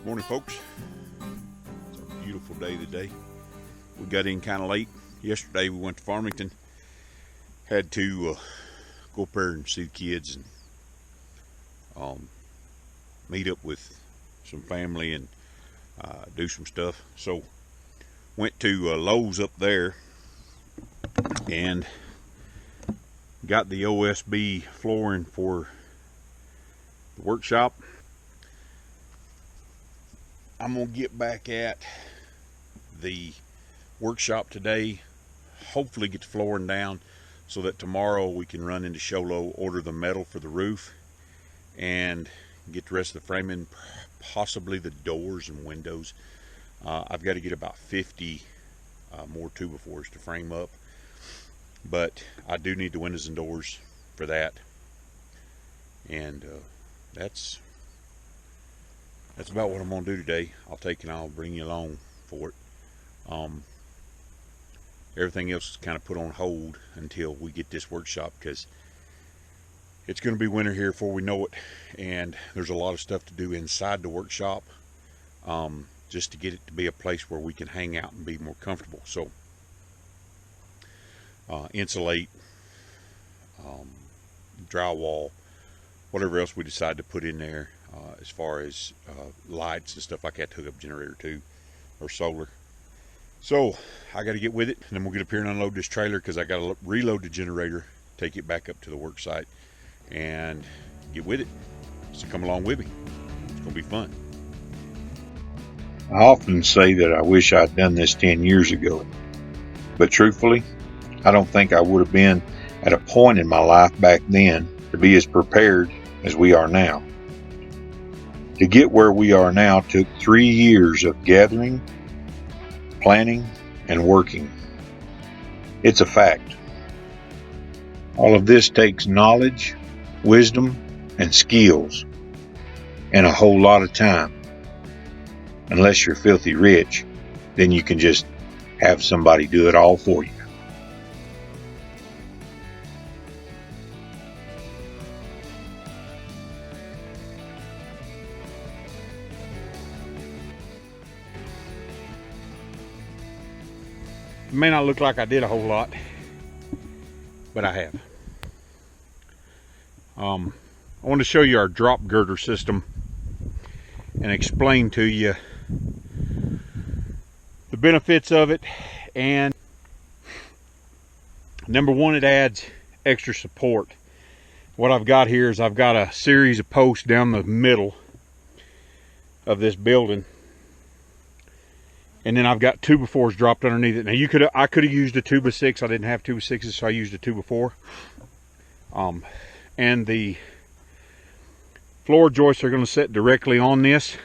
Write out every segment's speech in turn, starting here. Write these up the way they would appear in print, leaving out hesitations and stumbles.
Morning, folks. It's a beautiful day today. We got in kind of late. Yesterday we went to Farmington. Had to go up there and see the kids and meet up with some family and do some stuff. So went to Lowe's up there and got the OSB flooring for the workshop. I'm gonna get back at the workshop today, hopefully get the flooring down so that tomorrow we can run into Sholo, order the metal for the roof, and get the rest of the framing, possibly the doors and windows. I've got to get about 50 more 2x4s to frame up, but I do need the windows and doors for that, and that's about what I'm gonna do today. I'll bring you along for it. Everything else is kind of put on hold until we get this workshop, because it's going to be winter here before we know it, and there's a lot of stuff to do inside the workshop, just to get it to be a place where we can hang out and be more comfortable. So insulate, drywall, whatever else we decide to put in there, as far as lights and stuff like that, to hook up a generator too, or solar. So I got to get with it, and then we'll get up here and unload this trailer, because I got to reload the generator, take it back up to the work site, and get with it. So come along with me. It's going to be fun. I often say that I wish I'd done this 10 years ago, but truthfully, I don't think I would have been at a point in my life back then to be as prepared as we are now. To get where we are now took 3 years of gathering, planning, and working. It's a fact. All of this takes knowledge, wisdom, and skills, and a whole lot of time. Unless you're filthy rich, then you can just have somebody do it all for you. It may not look like I did a whole lot, but I have. I want to show you our drop girder system and explain to you the benefits of it. And number one, it adds extra support. What I've got here is I've got a series of posts down the middle of this building, and then I've got 2x4s dropped underneath it. Now I could have used a 2x6. I didn't have 2x6s, so I used a 2x4. And the floor joists are going to sit directly on this.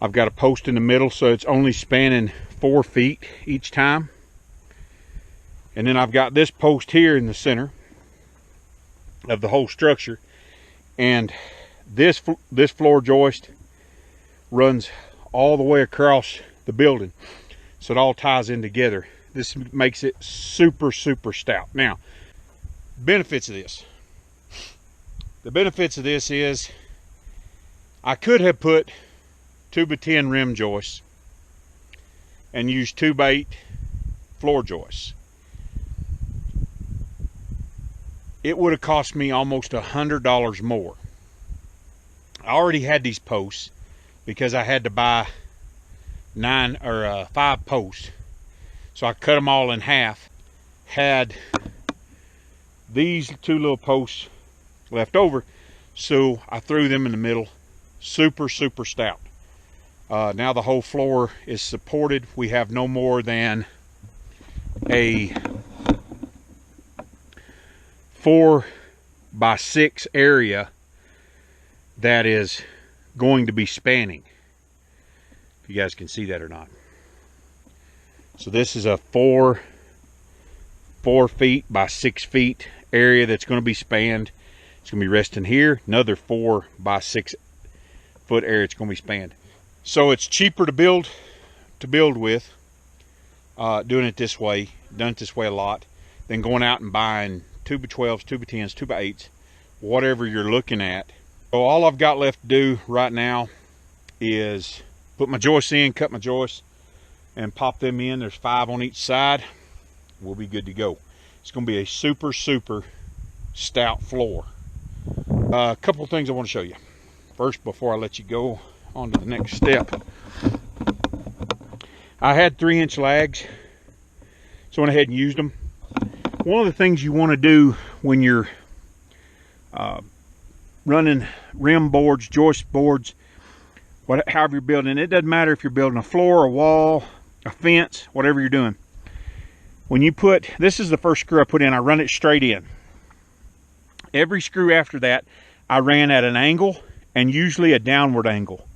I've got a post in the middle, so it's only spanning 4 feet each time. And then I've got this post here in the center of the whole structure, and this floor joist runs all the way across the building, so it all ties in together. This makes it super stout. Now, benefits of this. The benefits of this is I could have put 2x10 rim joists and used 2x8 floor joists. It would have cost me almost $100 more. I already had these posts because I had to buy 5 posts, so I cut them all in half. Had these 2 little posts left over, so I threw them in the middle. Super stout. Now the whole floor is supported. We have no more than a 4x6 area that is going to be spanning, if you guys can see that or not. So this is a 4 feet by 6 feet area that's going to be spanned. It's going to be resting here. Another 4 by 6 foot area it's going to be spanned. So it's cheaper to build with, doing it this way. Done it this way a lot, than going out and buying 2x12s, 2x10s, 2x8s, whatever you're looking at. So all I've got left to do right now is put my joists in, cut my joists, and pop them in. There's 5 on each side. We'll be good to go. It's going to be a super stout floor. A couple of things I want to show you. First, before I let you go on to the next step, I had 3-inch lags, so I went ahead and used them. One of the things you want to do when you're running rim boards, joist boards, however you're building, it doesn't matter if you're building a floor, a wall, a fence, whatever you're doing. When you put, this is the first screw I put in, I run it straight in. Every screw after that, I ran at an angle, and usually a downward angle.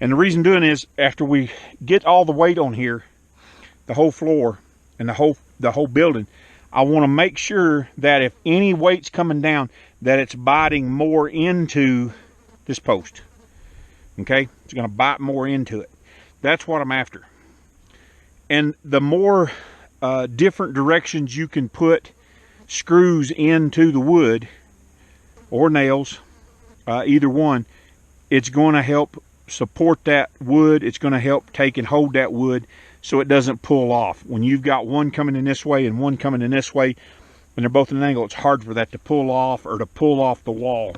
And the reason doing is, after we get all the weight on here, the whole floor and the whole building, I want to make sure that if any weight's coming down, that it's biting more into this post. Okay, it's going to bite more into it. That's what I'm after. And the more different directions you can put screws into the wood or nails, either one, it's going to help support that wood. It's going to help take and hold that wood so it doesn't pull off. When you've got one coming in this way and one coming in this way, and they're both at an angle, it's hard for that to pull off or to pull off the wall.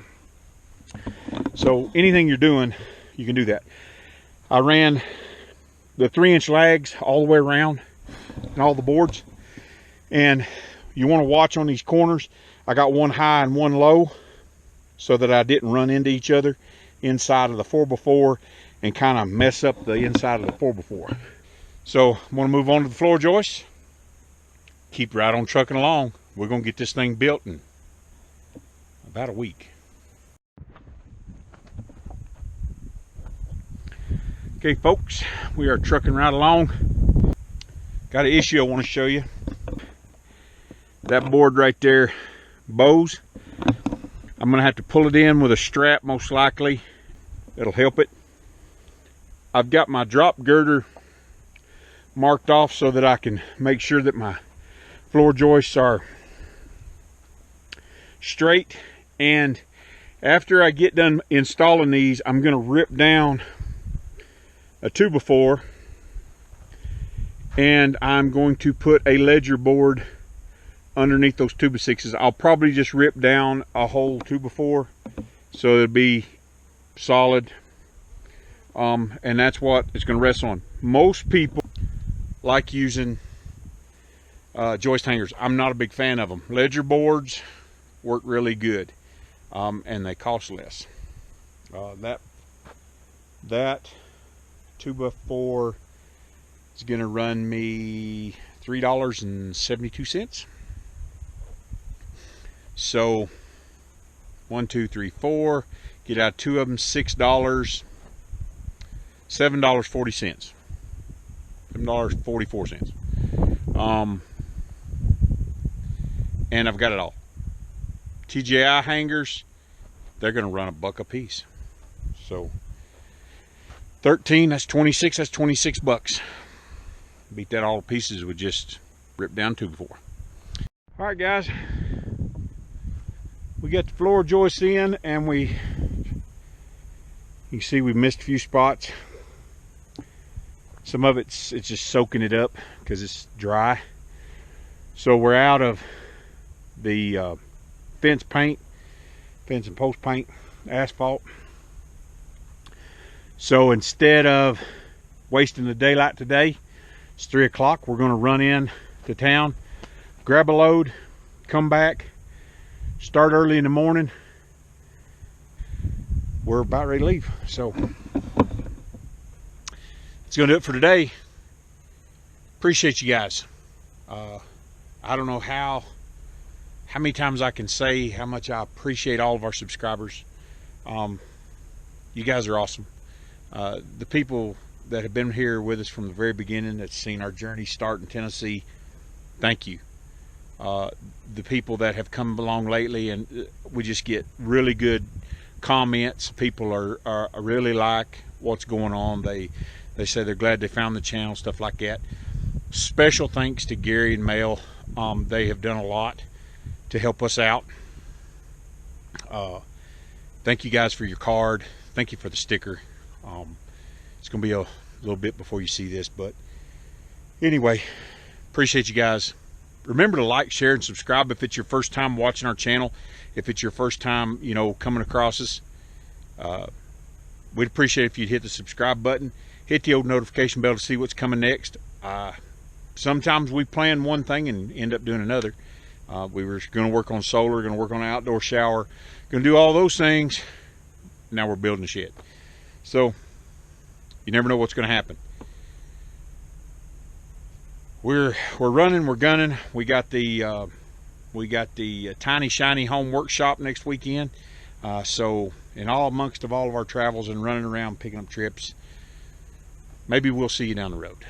So anything you're doing, you can do that. I ran the 3-inch lags all the way around and all the boards. And you want to watch on these corners. I got one high and one low so that I didn't run into each other inside of the 4x4 and kind of mess up the inside of the 4x4. So I'm going to move on to the floor joists. Keep right on trucking along. We're going to get this thing built in about a week. Okay, folks, we are trucking right along. Got an issue I want to show you. That board right there bows. I'm going to have to pull it in with a strap, most likely. It'll help it. I've got my drop girder marked off so that I can make sure that my floor joists are straight. And after I get done installing these, I'm going to rip down a 2x4 and I'm going to put a ledger board underneath those 2x6s. I'll probably just rip down a whole 2x4 so it'll be solid, and that's what it's going to rest on. Most people like using joist hangers. I'm not a big fan of them. Ledger boards work really good, and they cost less. That 2x4 is going to run me $3.72. So 1, 2, 3, 4. Get out 2 of them, $6, $7.40, $7.44. And I've got it all. TGI hangers, they're going to run $1 a piece. So 13, that's 26, that's 26 bucks. Beat that all to pieces with just rip down 2x4. All right, guys, we got the floor joists in, and you can see we missed a few spots. Some of it's just soaking it up because it's dry. So we're out of the fence and post paint, asphalt. So instead of wasting the daylight today, it's 3 o'clock. We're going to run in to town, grab a load, come back, start early in the morning. We're about ready to leave. So that's going to do it for today. Appreciate you guys. I don't know how many times I can say how much I appreciate all of our subscribers. You guys are awesome. The people that have been here with us from the very beginning, that's seen our journey start in Tennessee, thank you. The people that have come along lately, and we just get really good comments. People are really like what's going on. They say they're glad they found the channel, stuff like that. Special thanks to Gary and Mel. They have done a lot to help us out. Thank you guys for your card. Thank you for the sticker. It's going to be a little bit before you see this, but anyway, appreciate you guys. Remember to like, share, and subscribe if it's your first time watching our channel. If it's your first time, you know, coming across us, we'd appreciate if you'd hit the subscribe button, hit the old notification bell to see what's coming next. Sometimes we plan one thing and end up doing another. We were going to work on solar, going to work on an outdoor shower, going to do all those things. Now we're building a shed. So you never know what's going to happen. We're running, we're gunning. We got the Tiny Shiny Home Workshop next weekend. So in all amongst of all of our travels and running around picking up trips, maybe we'll see you down the road.